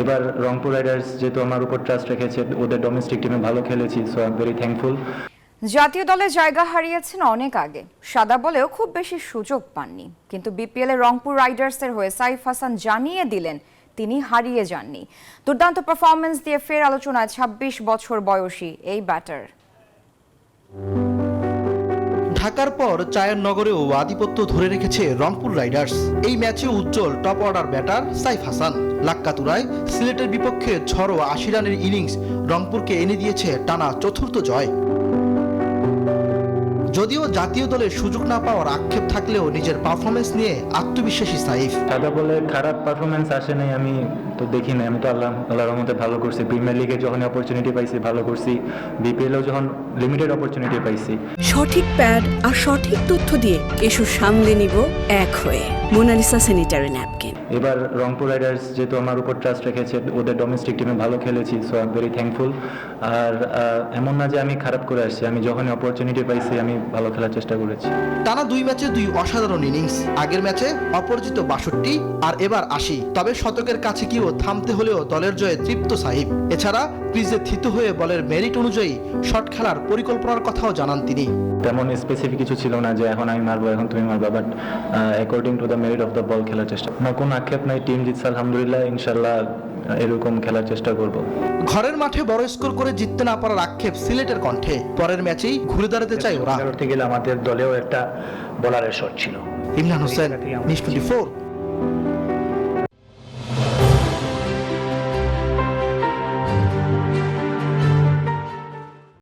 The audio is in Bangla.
এবার রংপুর রাইডার্স যেহেতু আমার উপর ট্রাস্ট রেখেছে, ওদের ডোমেস্টিক টিমে ভালো খেলেছি, so I am very thankful. জাতীয় দলে জায়গা হারিয়েছেন অনেক আগে, সাদা বলেও খুব বেশি সুযোগ পাননি, কিন্তু বিপিএল এ রংপুর রাইডার্সের হয়ে সাইফ হাসান জানিয়ে দিলেন তিনি হারিয়ে যাননি। দুর্দান্ত পারফরমেন্স দিয়ে ফের আলোচনায় ২৬ বছর বয়সী এই ব্যাটার। ঢাকার পর চায়ের নগরেও আধিপত্য ধরে রেখেছে রংপুর রাইডার্স। এই ম্যাচে উজ্জ্বল top order batter Saif Hasan. লাক্কাতুরায় সিলেটের বিপক্ষে ঝড়ো ৮০ রানের ইনিংস রংপুরকে এনে দিয়েছে টানা চতুর্থ জয়। যদিও জাতীয় দলে সুযোগ না পাওয়ার আক্ষেপ থাকলেও নিজের পারফরমেন্স নিয়ে আত্মবিশ্বাসী সাইফ। সাদা বলে খারাপ পারফরমেন্স আসে নাই, আমি তো দেখি না, আমি তো আল্লাহর রহমতে ভালো করছি। প্রিমিয়ার লিগে যখন অপরচুনিটি পাইছি ভালো করছি, বিপিএলও যখন লিমিটেড অপরচুনিটি পাইছি। সঠিক প্যাড আর সঠিক তথ্য দিয়ে এসব সামলে নিব এক হয়ে। Monalisa sanitary napkin. এবার রংপুর রাইডার্স যেহেতু আমার উপর ট্রাস্ট রেখেছে, ওদের ডোমেস্টিক টিমে ভালো খেলেছি, so I am very thankful. আর এমন না যে আমি খারাপ করে আসছি, আমি যখনই অপরচুনিটি পাইছি আমি ভালো খেলার চেষ্টা করেছি। টানা ২ ম্যাচে ২ অসাধারণ ইনিংস। আগের ম্যাচে অপরাজিত ৬২ আর এবার ৮০। তবে শতকের কাছে গিয়েও থামতে হলেও দলের জয়ে তৃপ্ত সাহিব। এছাড়া ক্রিজে থিত হয়ে বলের মেরিট অনুযায়ী শট খেলার পরিকল্পনার কথাও জানান তিনি। তেমন স্পেসিফিক কিছু ছিল না যে এখন আমি মারবো, এখন তুমি মারবা, but according to the merit of the ball খেলার চেষ্টা। না, কোনো আক্ষেপ নাই, টিম জিতছে আলহামদুলিল্লাহ, ইনশাল্লাহ এরকম খেলার চেষ্টা করব। ঘরের মাঠে বড় স্কোর করে জিততে না পারার আক্ষেপ সিলেটের কণ্ঠে। পরের ম্যাচেই ঘুরে দাঁড়াতে চায় ওরা। গেলে আমাদের দলেও একটা বোলারের শট ছিল। ইমরান হোসেন, নিউজ 24,